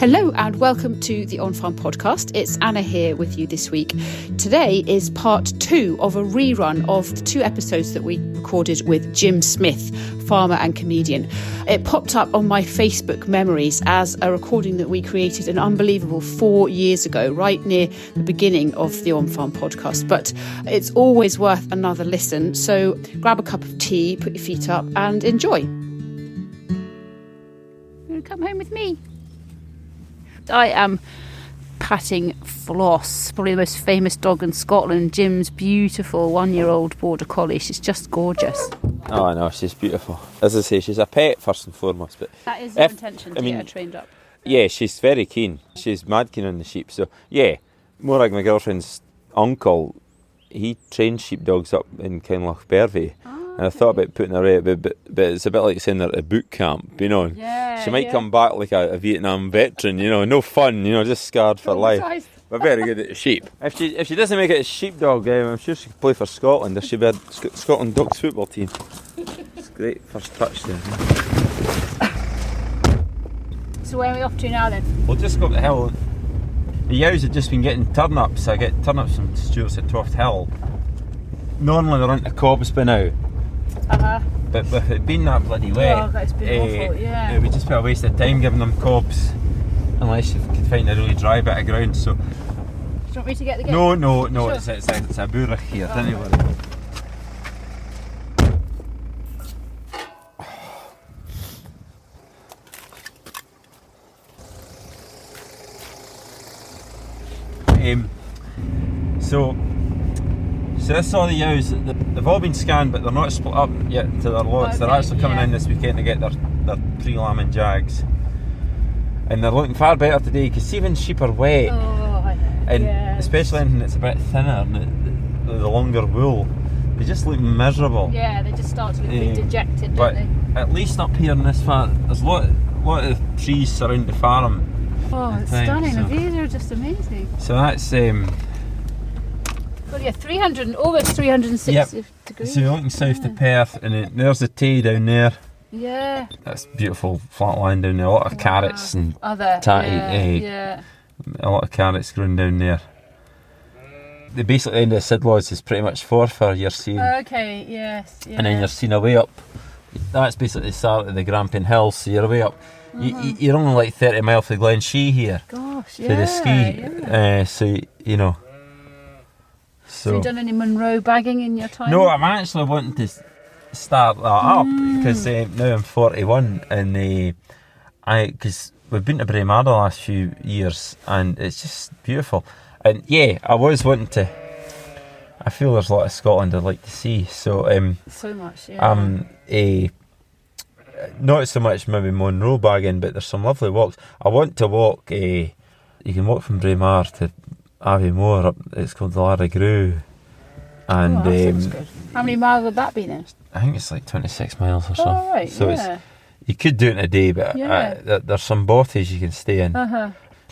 Hello and welcome to the On Farm podcast. It's Anna here with you this week. Today is part 2 of a rerun of the 2 episodes that we recorded with Jim Smith, farmer and comedian. It popped up on my Facebook memories as a recording that we created an unbelievable 4 years ago, right near the beginning of the On Farm podcast. But it's always worth another listen. So grab a cup of tea, put your feet up and enjoy. You want to come home with me? I am patting Floss, probably the most famous dog in Scotland, Jim's beautiful 1-year-old border collie. She's just gorgeous. Oh, I know, she's beautiful. As I say, she's a pet first and foremost. But that is your intention to get her trained up? Yeah, she's very keen. She's mad keen on the sheep. So, yeah, more like my girlfriend's uncle, he trained sheepdogs up in Kinlochbervie. And I thought about putting her out, but it's a bit like sending her to boot camp, you know. Yeah, she might come back like a Vietnam veteran, you know, no fun, you know, just scarred for life. But very good at the sheep. If she doesn't make it a sheepdog, I'm sure she could play for Scotland. There should be a Scotland Dogs football team. It's great first touch there. So where are we off to now then? We'll just go up the hill. The yows had just been getting turnips. I get turnips from Stuart's at Toft Hill. Normally they're into cobs by now. But with it being that bloody wet, it's been awful, yeah. It would just be a waste of time giving them cobs unless you could find a really dry bit of ground. So, do you want me to get the gate? No, sure? it's a burach here, don't you worry. So that's all the yows. They've all been scanned, but they're not split up yet to their lots. Okay, they're actually coming in this weekend to get their pre-lambing jags. And they're looking far better today, because even sheep are wet. Especially anything that's a bit thinner, and the longer wool, they just look miserable. Yeah, they just start to look a bit dejected, but don't they? at least up here in this farm, there's a lot of trees surround the farm. Oh, it's stunning. So, the views are just amazing. So that's... Well, yeah, almost 360 degrees. So you're looking south to Perth, and there's the Tay down there. Yeah. That's beautiful flat land down there. A lot of carrots and tatty. A lot of carrots growing down there. The basic end of Sidlaws is pretty much for your scene. Okay, yes. Yeah. And then you're seen away up. That's basically the start of the Grampian Hills, so you're away up. You're only like 30 miles from Glen Shee here. Gosh, yeah. For the ski. Yeah. So, you know. So you've done any Munro bagging in your time? No, I'm actually wanting to start that up, because now I'm 41, and because we've been to Braemar the last few years, and it's just beautiful. And yeah, I was wanting to. I feel there's a lot of Scotland I'd like to see. So so much, yeah. Not so much maybe Munro bagging, but there's some lovely walks. I want to walk. You can walk from Braemar to Aviemore up. It's called the Larry Grew, and good. How many miles would that be then? I think it's like 26 miles or so. Oh, right, so you could do it in a day, but there's some bothies you can stay in.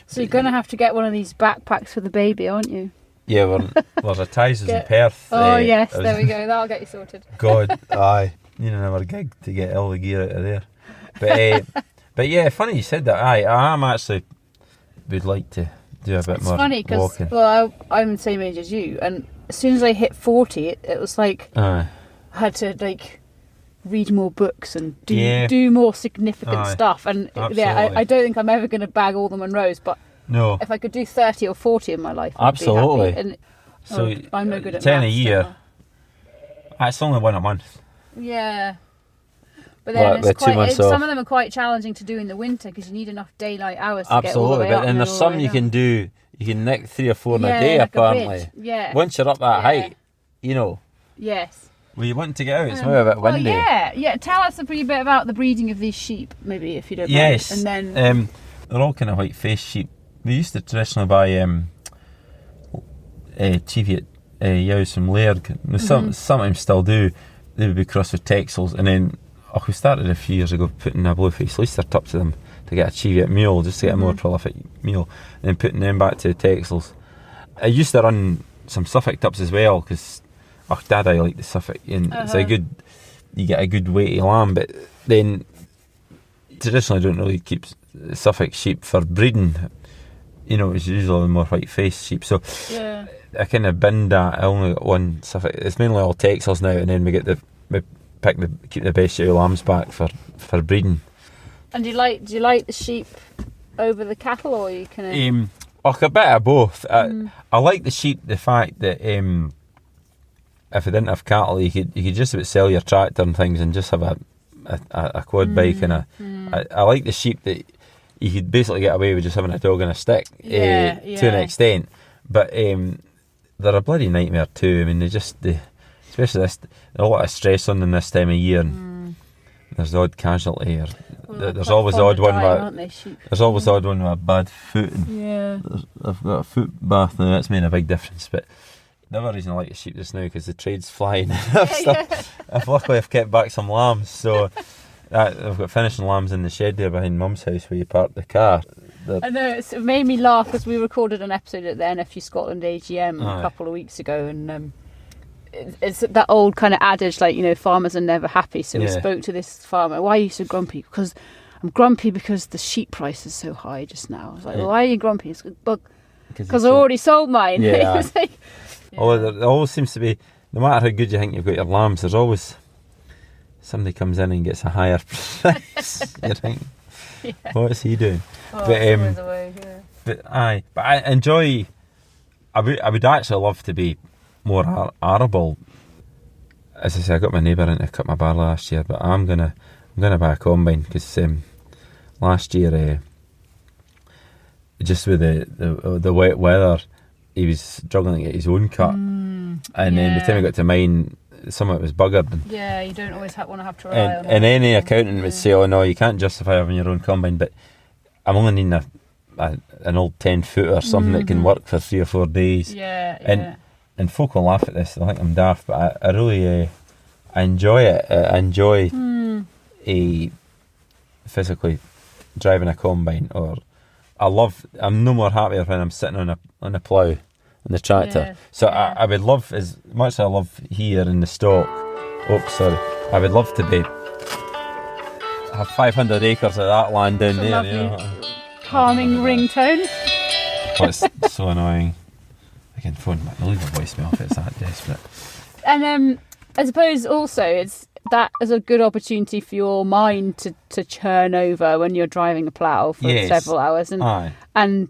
So you're going to have to get one of these backpacks for the baby, aren't you? Yeah, there's a Tysers in Perth. Oh yes, there we go. That'll get you sorted. God, aye. You know, never gig to get all the gear out of there. But yeah, funny you said that. I am actually would like to do a bit more walking. It's funny because I'm the same age as you, and as soon as I hit 40, it was like I had to read more books and do more significant stuff. And I don't think I'm ever going to bag all the Munros, but if I could do 30 or 40 in my life, I'd be happy. And so I'm no good at 10 a year. That's only one a month. Yeah. But then some of them are quite challenging to do in the winter, because you need enough daylight hours to get all the way up. And there's some you can do. You can nick 3 or 4 in a day, like apparently. Once you're up that height, you know. Yes. Well, you want to get out. It's maybe a bit windy. Yeah. Tell us a bit about the breeding of these sheep, maybe, if you don't mind. Yes. And then they're all kind of white-faced sheep. We used to traditionally buy Cheviot yows from Laird. Sometimes still do. They would be crossed with Texels, and then we started a few years ago putting a blue-faced Leicester up to them to get a Cheviot mule, just to get a more prolific mule, and then putting them back to the Texels. I used to run some Suffolk tups as well, because Dad, I like the Suffolk, and it's a good, you get a good weighty lamb, but then traditionally don't really keep Suffolk sheep for breeding, it's usually more white-faced sheep. So I kind of binned that. I only got one Suffolk. It's mainly all Texels now, and then we keep the best ewe lambs back for breeding. And do you like the sheep over the cattle, or you kind of? A bit of both. I like the sheep. The fact that if I didn't have cattle, you could just about sell your tractor and things and just have a quad bike and I like the sheep that you could basically get away with just having a dog and a stick to an extent, but they're a bloody nightmare too. I mean, especially there's a lot of stress on them this time of year, and there's the odd casualty, or there's always the odd one with a bad foot. And I've got a foot bath now. That's made a big difference, but. The other reason I like the sheep just now because the trade's flying. Luckily I've kept back some lambs, so I've got finishing lambs in the shed there behind Mum's house where you park the car. I know, it made me laugh because we recorded an episode at the NFU Scotland AGM a couple of weeks ago, and it's that old kind of adage, farmers are never happy. So we spoke to this farmer. Why are you so grumpy? Because I'm grumpy because the sheep price is so high just now. I was like, well, why are you grumpy? It's because I already sold mine. Yeah. Although there always seems to be, no matter how good you think you've got your lambs, there's always somebody comes in and gets a higher price. You think, what's he doing? But always a way, but I enjoy. I would actually love to be more arable. As I say, I got my neighbour in to cut my bar last year, but I'm gonna buy a combine because last year, just with the wet weather, he was struggling to get his own cut, and then by the time he got to mine, some of it was buggered. You don't always want to have to rely on that. And any accountant would say, oh no, you can't justify having your own combine, but I'm only needing an old 10-foot or something that can work for 3 or 4 days. And folk will laugh at this, they'll think I'm daft, but I really I enjoy it. I enjoy physically driving a combine, or I'm no more happier when I'm sitting on a plough on the tractor. I would love, as much as I love here in the stock, I would love to have 500 acres of that land down there. Calming ringtone. It's so annoying. I can I'll leave a voicemail if it's that desperate. And I suppose also that is a good opportunity for your mind to churn over when you're driving a plough for several hours and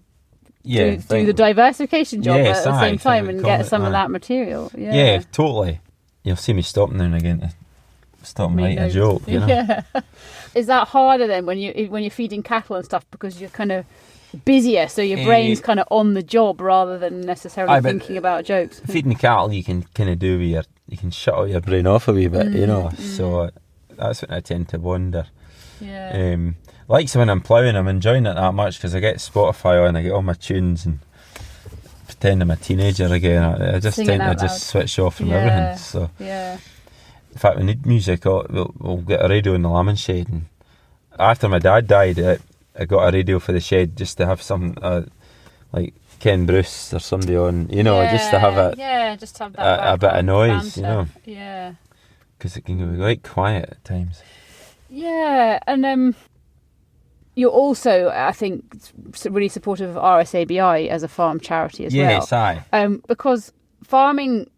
do the diversification job at the same time and get some of that material. Yeah, totally. You'll see me stopping now and again to stop and write a joke. Yeah. Is that harder then when you're feeding cattle and stuff, because you're kind of busier, so your brain's kind of on the job rather than necessarily thinking about jokes? Feeding cattle, you can kind of do with you can shut all your brain off a wee bit, so that's when I tend to wonder. Like, so when I'm ploughing, I'm enjoying it that much because I get Spotify on, I get all my tunes and pretend I'm a teenager again. I just tend to just switch off from everything. So in fact, we need music. We'll get a radio in the lambing shed, and after my dad died, I got a radio for the shed just to have some like Ken Bruce or somebody on, just to have a bit of noise, banter. Because it can be quite quiet at times. And you're also, I think, really supportive of RSABI as a farm charity as well. Yes, because farming,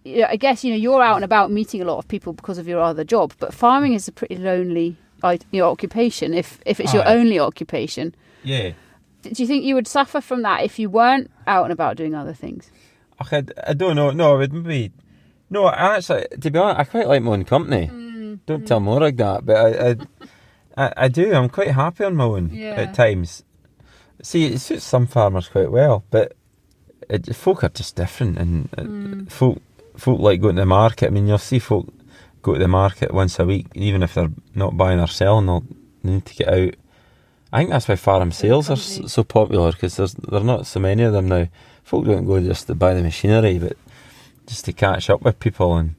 I guess, you're out and about meeting a lot of people because of your other job, but farming is a pretty lonely occupation if it's your only occupation. Yeah. Do you think you would suffer from that if you weren't out and about doing other things? I don't know. No, I would maybe. No, actually, to be honest, I quite like my own company. Don't tell Morag that, but I do. I'm quite happy on my own at times. See, it suits some farmers quite well, but folk are just different, and folk like going to the market. I mean, you'll see folk go to the market once a week, even if they're not buying or selling, they need to get out. I think that's why farm sales are so popular, because there are not so many of them now. Folk don't go just to buy the machinery, but just to catch up with people, and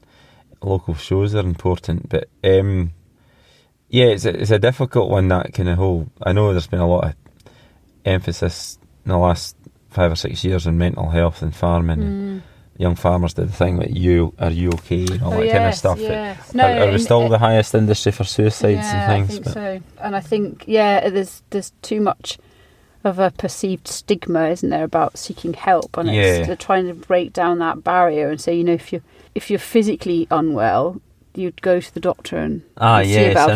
local shows are important. But it's a difficult one, that kind of whole. I know there's been a lot of emphasis in the last 5 or 6 years on mental health and farming. young farmers did the thing like, are you okay, and all that kind of stuff. Yes. Are we still the highest industry for suicides and things? I think so. And I think, there's too much of a perceived stigma, isn't there, about seeking help, and they're trying to break down that barrier and say, if you're physically unwell, you'd go to the doctor and see about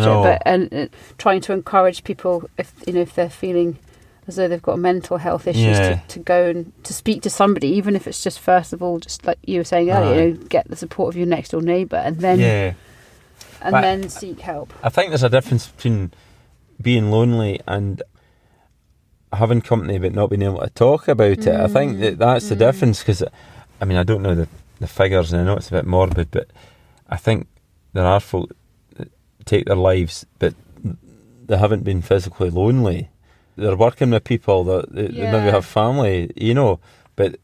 it. But trying to encourage people, if they're feeling as though they've got mental health issues, to go and to speak to somebody, even if it's just first of all, just like you were saying earlier, get the support of your next door neighbour, and then then seek help. I think there's a difference between being lonely and having company but not being able to talk about it. I think that's the difference, because I mean, I don't know the figures, and I know it's a bit morbid, but I think there are folk that take their lives but they haven't been physically lonely. They're working with people that they maybe have family, but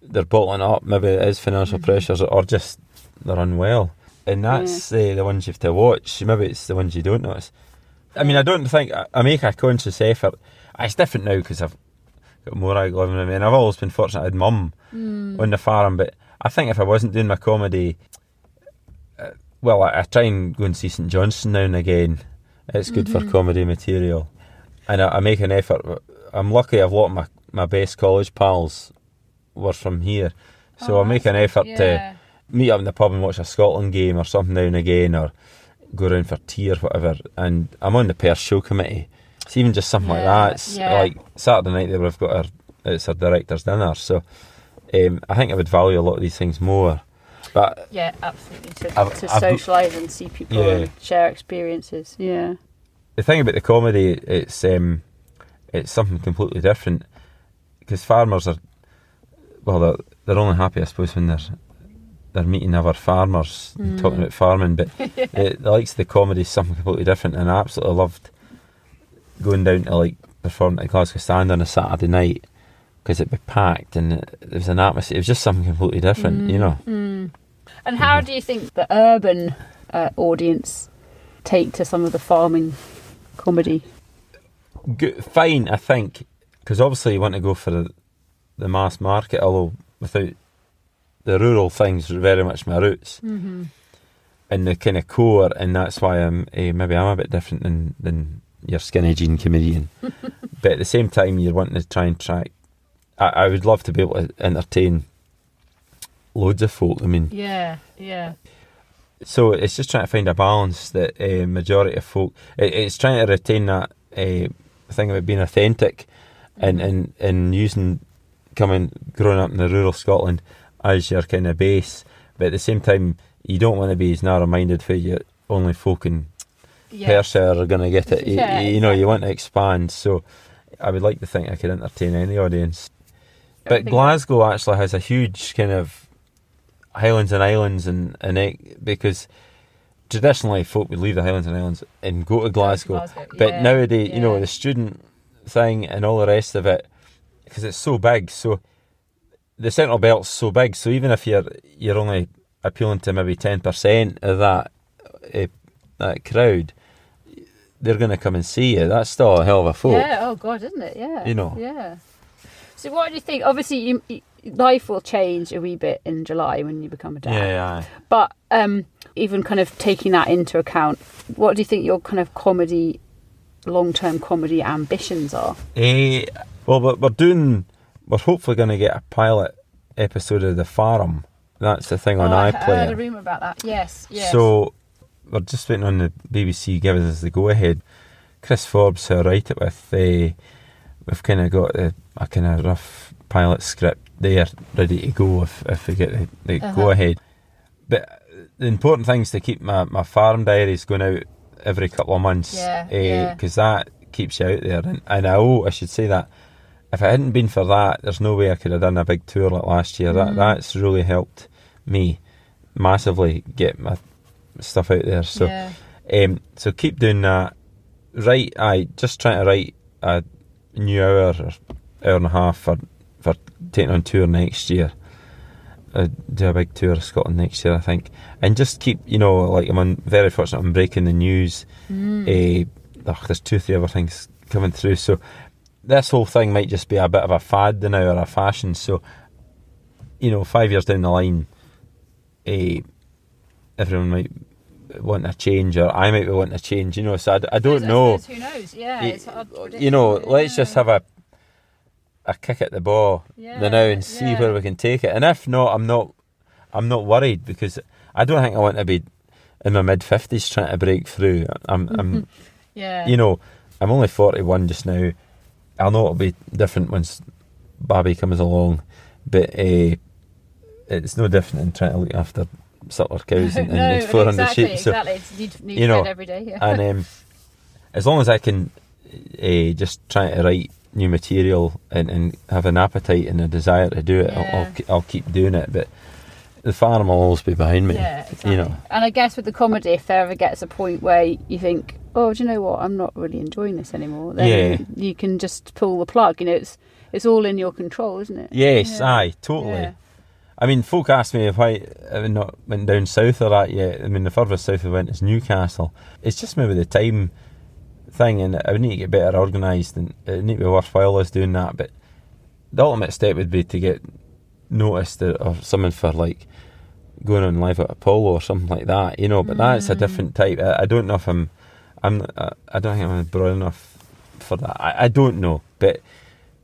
they're bottling up. Maybe it is financial pressures, or just they're unwell, and that's the ones you have to watch. Maybe it's the ones you don't notice. I mean, I don't think I make a conscious effort. It's different now because I've got more ag living with me, and I've always been fortunate. I had mum on the farm, but I think if I wasn't doing my comedy, I try and go and see St Johnstone now and again. It's good for comedy material, and I make an effort. I'm lucky. I've a lot of my best college pals were from here, so I make an effort to meet up in the pub and watch a Scotland game or something now and again, or go around for tea or whatever. And I'm on the Perthshire show committee. It's even just something like that. It's like Saturday night there we've got it's our director's dinner. So I think I would value a lot of these things more. But absolutely. To socialise and see people and share experiences. Yeah. The thing about the comedy, it's something completely different, because farmers are, they're only happy, I suppose, when they're meeting other farmers and talking about farming. But the likes of the comedy is something completely different, and I absolutely loved going down to perform at Glasgow Stand on a Saturday night, because it'd be packed and there was an atmosphere. It was just something completely different, And how do you think the urban audience take to some of the farming comedy? Fine, I think, because obviously you want to go for the mass market, although without the rural things are very much my roots, and the kind of core, and that's why maybe I'm a bit different than your skinny jean comedian. But at the same time, you're wanting to try and track. I would love to be able to entertain loads of folk. I mean, so it's just trying to find a balance that majority of folk. It's trying to retain that thing about being authentic, and using growing up in the rural Scotland as your kind of base, but at the same time you don't want to be as narrow-minded for you only folk in Perthshire are going to get it. You want to expand. So I would like to think I could entertain any audience. But Glasgow actually has a huge kind of Highlands and Islands, and because traditionally folk would leave the Highlands and Islands and go to Glasgow. But nowadays, the student thing and all the rest of it, because it's so big, so the Central Belt's so big, so even if you're only appealing to maybe 10% of that crowd, they're going to come and see you. That's still a hell of a folk. Yeah, oh God, isn't it? Yeah. Yeah. So what do you think? Obviously, life will change a wee bit in July when you become a dad. Yeah. But even kind of taking that into account, what do you think your kind of long-term comedy ambitions are? We're hopefully going to get a pilot episode of The Farm. That's the thing on iPlayer. I heard a rumour about that. Yes. So we're just waiting on the BBC giving us the go-ahead. Chris Forbes, who I write it with, we've kind of got a kind of rough pilot script there ready to go if we get the go-ahead. But the important thing is to keep my farm diaries going out every couple of months, because that keeps you out there. And I should say that if it hadn't been for that, there's no way I could have done a big tour like last year. That's really helped me massively get my stuff out there. So so keep doing that. Just trying to write a new hour or hour and a half for taking on tour next year. Do a big tour of Scotland next year, I think, and just keep, I'm very fortunate. I'm breaking the news. There's 2-3 other things coming through, so this whole thing might just be a bit of a fad now, or a fashion. So 5 years down the line, everyone might want a change, or I might be wanting a change, so I don't know. Who knows? Yeah, it's hard to predict, let's just have a kick at the ball now and see where we can take it. And if not, I'm not worried, because I don't think I want to be in my mid-50s trying to break through. I'm I'm only 41 just now. I'll know it'll be different once Babby comes along, but it's no different than trying to look after suttler cows and 400 sheep. Exactly. Need fed every day. Yeah. And as long as I can just try to write new material and have an appetite and a desire to do it, I'll keep doing it. But the farm will always be behind me. Yeah, exactly. And I guess with the comedy, if there ever gets a point where you think, oh, do you know what, I'm not really enjoying this anymore, then you can just pull the plug. It's all in your control, isn't it? Yes, aye, totally. Yeah. I mean, folk ask me if I not went down south or that yet. I mean, the furthest south I went is Newcastle. It's just maybe the time thing, and I would need to get better organised, and it would need to be worthwhile us doing that. But the ultimate step would be to get noticed or something for like going on live at Apollo or something like that, But that's a different type. I don't know if I don't think I'm broad enough for that. I don't know, but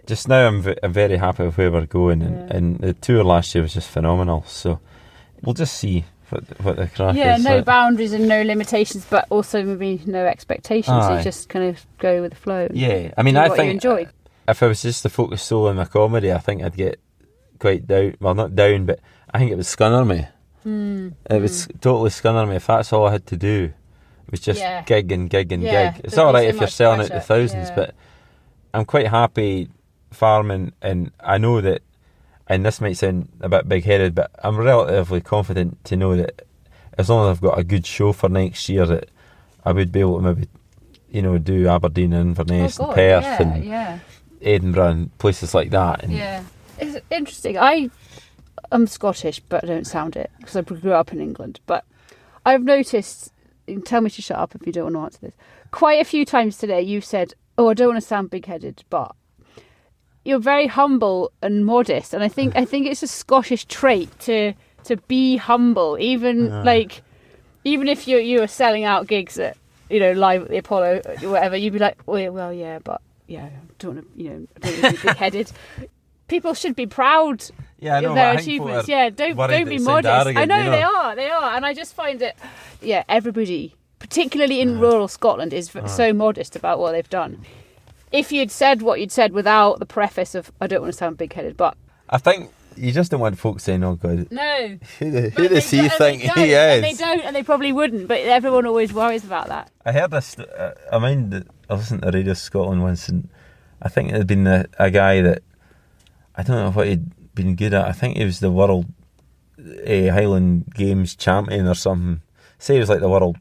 just now I'm very happy with where we're going, and the tour last year was just phenomenal. So we'll just see what the crack is. Yeah, no boundaries and no limitations, but also maybe no expectations. So you just kind of go with the flow. Yeah, I mean, I think you enjoy. If I was just to focus solely on my comedy, I think I'd get quite down. Well, not down, but I think it would scunner me. It would totally scunner me if that's all I had to do. It was just gig and gig and gig. It's all right if you're selling out to thousands, but I'm quite happy farming, and I know that, and this might sound a bit big-headed, but I'm relatively confident to know that as long as I've got a good show for next year, that I would be able to maybe, do Aberdeen and Inverness and Perth and Edinburgh and places like that. And it's interesting. I'm Scottish, but I don't sound it because I grew up in England. But I've noticed, tell me to shut up if you don't want to answer this, quite a few times today you've said, oh, I don't want to sound big-headed, but you're very humble and modest, and I think it's a Scottish trait to be humble, even if you were selling out gigs at live at the Apollo or whatever, you'd be like, well, yeah, but I don't want to be big-headed. People should be proud of their achievements. Don't be modest. I know they are, and I just find it. Yeah, everybody, particularly in rural Scotland, is so modest about what they've done. If you'd said what you'd said without the preface of, I don't want to sound big-headed, but... I think you just don't want folks saying, oh, God. No. Who does he think he is? And they don't, and they probably wouldn't, but everyone always worries about that. I heard this... I listened to Radio Scotland once, and I think it had been a guy that... I don't know what he'd been good at. I think he was the World Highland Games champion or something. Say he was like the World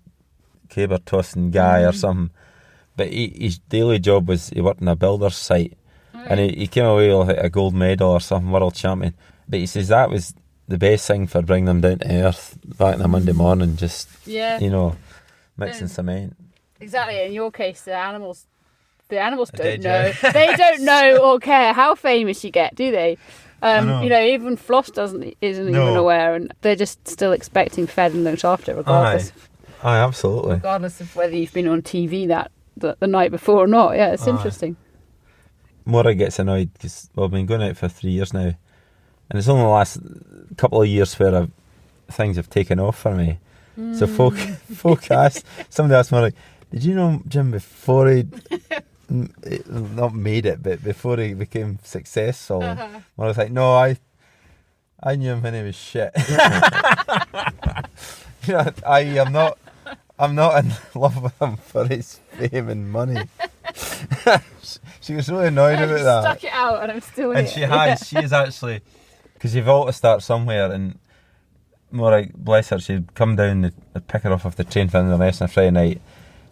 Caber tossing guy or something. But his daily job was he worked in a builder's site, and he came away with like a gold medal or something, world champion. But he says that was the best thing for bringing them down to earth back on a Monday morning, just mixing cement. Exactly. In your case, the animals don't know. They don't know or care how famous you get, do they? Even Floss isn't even aware, and they're just still expecting fed and looked after, regardless. Aye, absolutely. Regardless of whether you've been on TV the night before or not. Yeah, it's interesting. Maura gets annoyed because I've been going out for 3 years now, and it's only the last couple of years where things have taken off for me. So folk asked, somebody asked me, like, did you know Jim before he not made it, but before he became successful? And I was like, no, I knew him when he was shit. I'm not in love with him for his fame and money. She was really annoyed about that. Stuck it out, and I'm still here. And she has. She is actually, because you've all to start somewhere. And more like, bless her, she'd come down and pick her off the train for Inverness on a Friday night,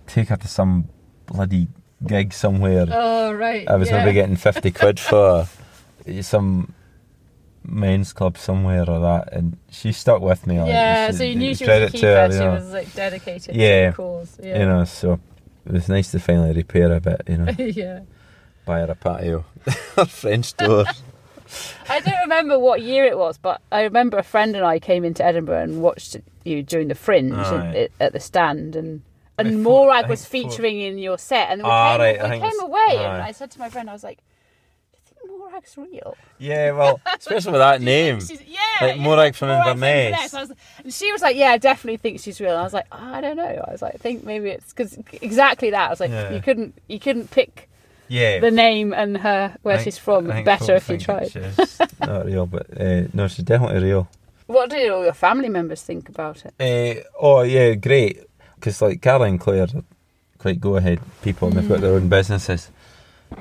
take her to some bloody gig somewhere. Oh right. I was maybe getting 50 quid for some men's club somewhere or that, and she stuck with me. So you knew she was a keeper. She was like dedicated to the cause. Yeah. So it was nice to finally repair a bit. Yeah. Buy her a patio, her French door. I don't remember what year it was, but I remember a friend and I came into Edinburgh and watched you during the Fringe at the stand, and Morag was featuring in your set, and we came away, and I said to my friend, I was like, Morag's real. Yeah, well, especially with that name. Morag from Inverness. And she was like, yeah, I definitely think she's real. And I was like, I don't know. I was like, I think maybe it's because exactly that. I was like, you couldn't pick the name and where she's from better if you tried. She's not real, but no, she's definitely real. What did all your family members think about it? Great. Because like Caroline and Claire are quite go-ahead people, and they've got their own businesses.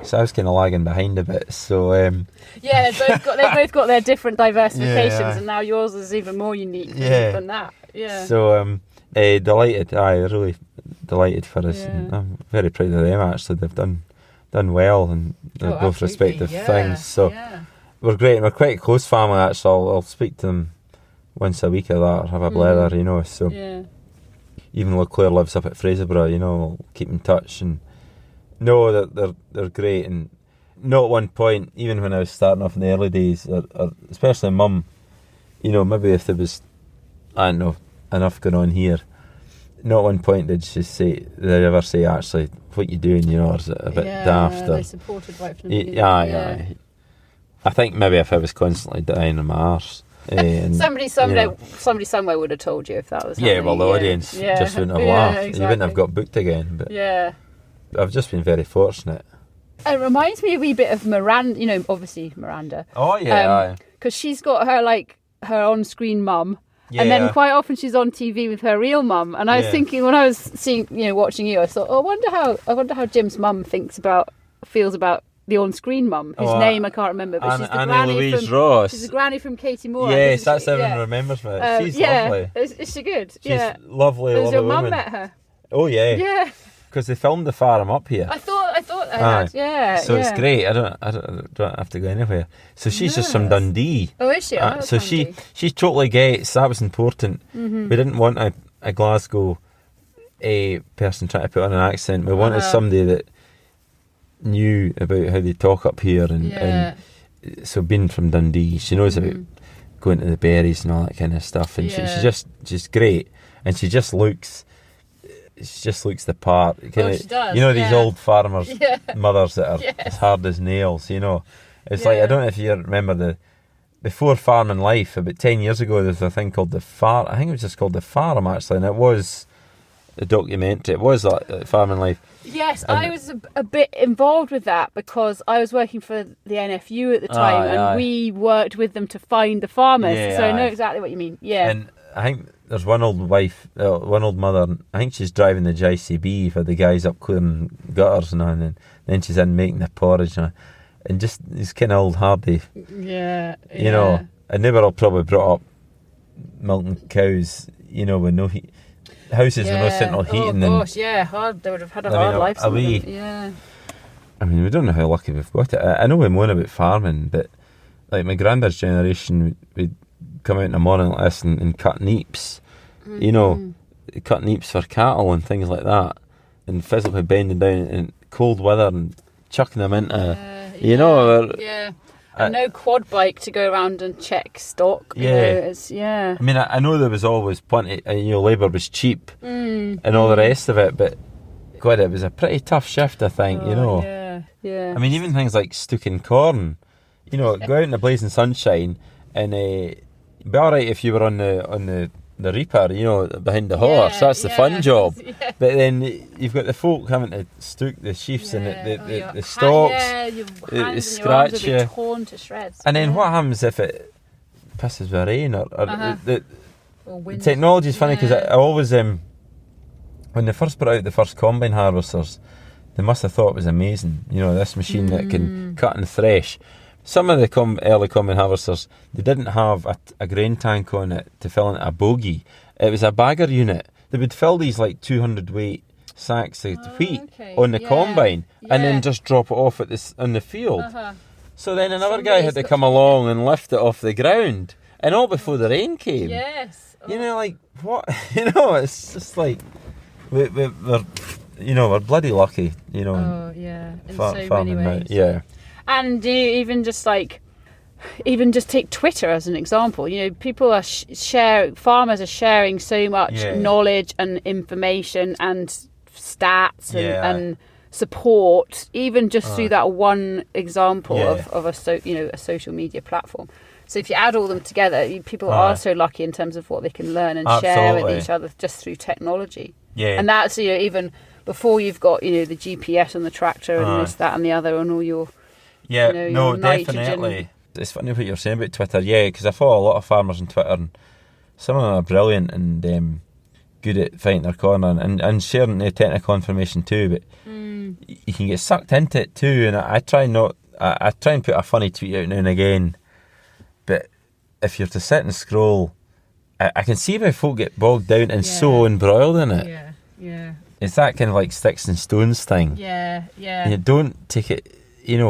So I was kind of lagging behind a bit. So they've both got their different diversifications, and now yours is even more unique than that. Yeah. So delighted. Really delighted for us. Yeah. And I'm very proud of them. Actually, they've done well, and they're both respective things. So we're great, and we're quite a close family. Actually, I'll speak to them once a week or that, or have a blether, you know. So even though Claire lives up at Fraserburgh, you know, we'll keep in touch and know that they're great. And not at one point, even when I was starting off in the early days, or especially Mum, you know, maybe if there was, I don't know, enough going on here, not at one point did they ever say, actually, what you doing, you know, is a bit daft. They supported right from the beginning. Yeah. I think maybe if I was constantly dying on my arse. Somebody somewhere would have told you if that was happening. Yeah, well, the audience just wouldn't have laughed. Exactly. You wouldn't have got booked again. But I've just been very fortunate. It reminds me a wee bit of Miranda, you know, obviously Miranda. Oh, yeah. Because she's got her on-screen mum. Yeah. And then quite often she's on TV with her real mum. And I was thinking, when I was watching you, I thought, I wonder how Jim's mum feels about the on-screen mum, whose name I can't remember, but she's the granny from Ross. She's the granny from Katie Moore. Yes, that's everyone remembers her. She's lovely. Is she good? She's lovely. Has your mum met her? Oh yeah. Yeah. Because they filmed the farm up here. I thought they had. Yeah. So it's great. I don't have to go anywhere. So she's just from Dundee. Oh, is she? So she totally gets that was important. We didn't want a Glasgow person trying to put on an accent. We wanted somebody that knew about how they talk up here, and so being from Dundee, she knows about going to the berries and all that kind of stuff, and she's great, and she just looks the part. She does, you know, these old farmers mothers that are as hard as nails, you know. It's like, I don't know if you remember before Farming Life, about 10 years ago, there was a thing called The Farm. I think it was just called The Farm, actually, and it was a documentary. It was like Farming Life. Yes, and I was a bit involved with that because I was working for the NFU at the time, and we worked with them to find the farmers. So I know exactly what you mean. Yeah. And I think there's one old mother. I think she's driving the JCB for the guys up clearing gutters and then she's in making the porridge and just these kind of old hardy. Yeah. You know, and they were all probably brought up milking cows, you know, with no heat. Houses with no central heating. Oh gosh, hard. They would have had a hard life. Yeah. I mean, we don't know how lucky we've got it. I know we moan about farming, but like my granddad's generation, we'd come out in the morning like this and cut neeps. You know, cut neeps for cattle and things like that, and physically bending down in cold weather and chucking them into, you know. And no quad bike to go around and check stock. You know, I mean, I know there was always plenty, you know, labour was cheap and all the rest of it, but God, it was a pretty tough shift, I think, you know. Yeah. I mean, even things like stooking corn, you know, go out in the blazing sunshine and it'd be alright if you were on the reaper, you know, behind the horse. That's the fun job. But then you've got the folk having to stook the sheaves and the stalks, the scratch you, torn to shreds. And then what happens if it pisses with rain or the technology is funny because I always when they first brought out the first combine harvesters, they must have thought it was amazing. You know, this machine that can cut and thresh. Some of the early combine harvesters, they didn't have a grain tank on it to fill in a bogie. It was a bagger unit. They would fill these like 200 weight sacks of wheat on the combine and then just drop it off on the field. So then another guy had to come along and lift it off the ground, and all before the rain came. Yes. You know, like what? You know, it's just like we're bloody lucky. You know. In so many ways. Yeah. And even just like even just take Twitter as an example. People are farmers are sharing so much knowledge and information and stats and support, even just through that one example of a social media platform. So if you add all them together, people are so lucky in terms of what they can learn and share with each other just through technology. Yeah. And that's, even before you've got, the GPS on the tractor and this, that and the other and all your, your nitrogen. Definitely. It's funny what you're saying about Twitter, because I follow a lot of farmers on Twitter and some of them are brilliant and good at fighting their corner and sharing the technical information too, but you can get sucked into it too, and I try and put a funny tweet out now and again. But if you're to sit and scroll, I can see how folk get bogged down and so embroiled in it. Yeah. It's that kind of like sticks and stones thing. Yeah. And you don't take it,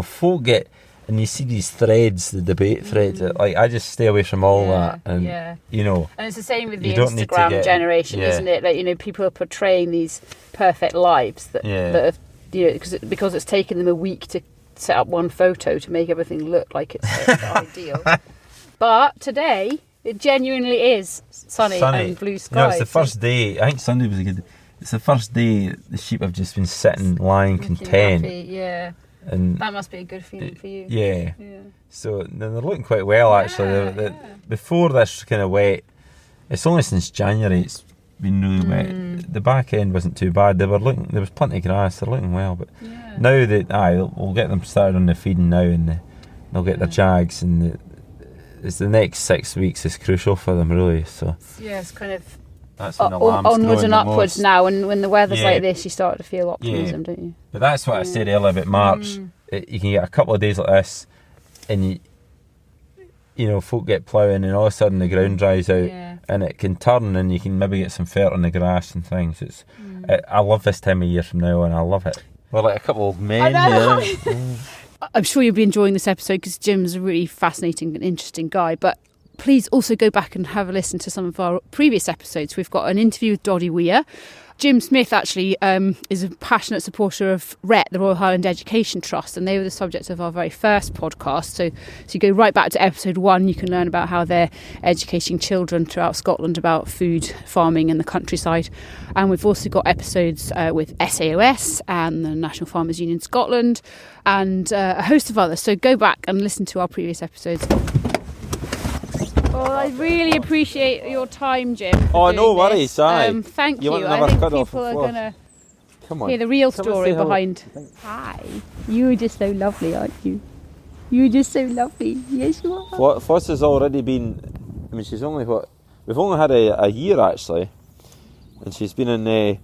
folk get, and you see these threads, the debate threads, like I just stay away from all that. And, And it's the same with the Instagram generation, isn't it? Like, people are portraying these perfect lives that have, because it's taken them a week to set up one photo to make everything look like it's ideal. But today, it genuinely is sunny and blue skies. It's the first day. I think Sunday was a good day. It's the first day the sheep have just been sitting, lying content. Happy, and that must be a good feeling for you. Yeah. So they're looking quite well, actually. Before this kind of wet, it's only since January it's been really wet. The back end wasn't too bad. There was plenty of grass. They're looking well, but now we'll get them started on the feeding now, and they'll get their jags, and it's the next 6 weeks is crucial for them, really. So it's kind of that's when the lamb's onwards and upwards now, and when the weather's like this, you start to feel optimism, don't you? But that's what I said earlier about March. You can get a couple of days like this, and folk get ploughing, and all of a sudden the ground dries out, and it can turn, and you can maybe get some fert on the grass and things. I love this time of year from now on. I love it. We're like a couple of men here. I'm sure you'll be enjoying this episode because Jim's a really fascinating and interesting guy. But please also go back and have a listen to some of our previous episodes. We've got an interview with Doddy Weir. Jim Smith actually is a passionate supporter of RET, the Royal Highland Education Trust, and they were the subject of our very first podcast. So you go right back to episode 1, you can learn about how they're educating children throughout Scotland about food, farming and the countryside. And we've also got episodes with SAOS and the National Farmers Union Scotland and a host of others. So go back and listen to our previous episodes. Well, I really appreciate your time, Jim. Oh, no worries. Thank you. I think people are going to hear the real story behind. Hi. You're just so lovely, aren't you? You're just so lovely. Yes, you are. Floss has already been... I mean, she's only we've only had a year, actually. And she's been in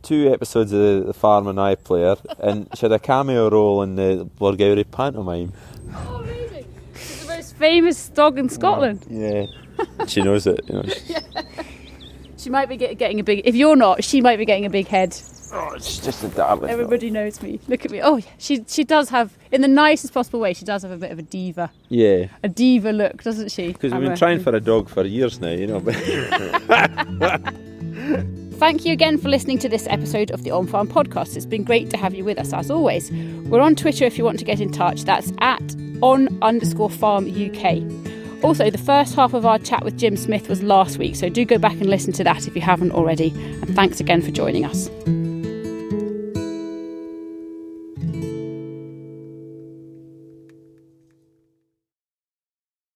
2 episodes of The Farm and I Player. And she had a cameo role in the Blairgowrie pantomime. Oh, amazing. She's the most famous dog in Scotland. Yeah. She knows it, She might be getting a big... If you're not, she might be getting a big head. Oh, she's just a darling. Everybody knows me. Look at me. Oh, yeah. She does have, in the nicest possible way, she does have a bit of a diva. Yeah. A diva look, doesn't she? Because we've been trying for a dog for years now, Thank you again for listening to this episode of the On Farm Podcast. It's been great to have you with us, as always. We're on Twitter if you want to get in touch. That's at @on_farmuk. Also, the first half of our chat with Jim Smith was last week, so do go back and listen to that if you haven't already. And thanks again for joining us.